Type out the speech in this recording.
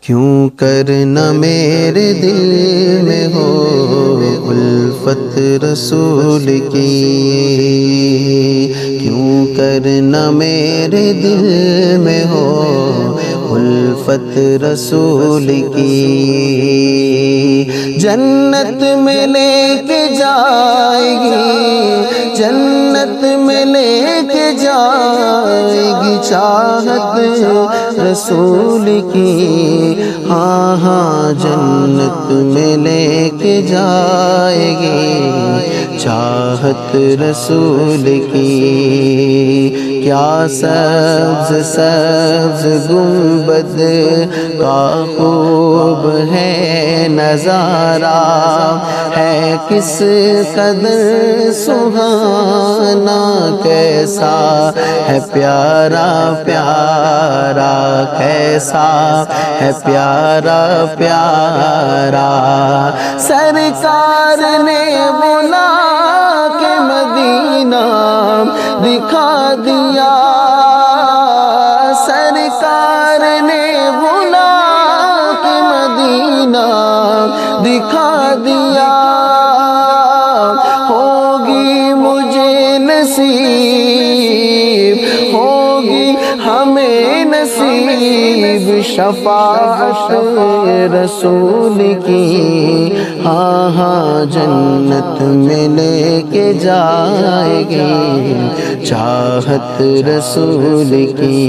کیوں کر نہ میرے دل میں ہو الفت رسول کی، کیوں کر نہ میرے دل میں ہو الفت رسول کی، جنت میں لے کے جائے گی، جنت میں لے کے جائے گی چاہت رسول کی، ہاں ہاں جنت میں لے کے جائے گی چاہت رسول کی، کیا سبز سبز گنبد کا خوب ہے نظارہ، ہے کس قدر سہانا، کیسا ہے پیارا پیارا، کیسا ہے پیارا پیارا، سرکار نے بلا کے مدینہ دکھا دیا، سرکار نے بلا کے مدینہ دکھا دیا، ہوگی مجھے نصیب، ہوگی ہمیں نصیب شفاعت رسول کی، ہاں ہاں جنت میں لے کے جائے گی چاہت رسول کی۔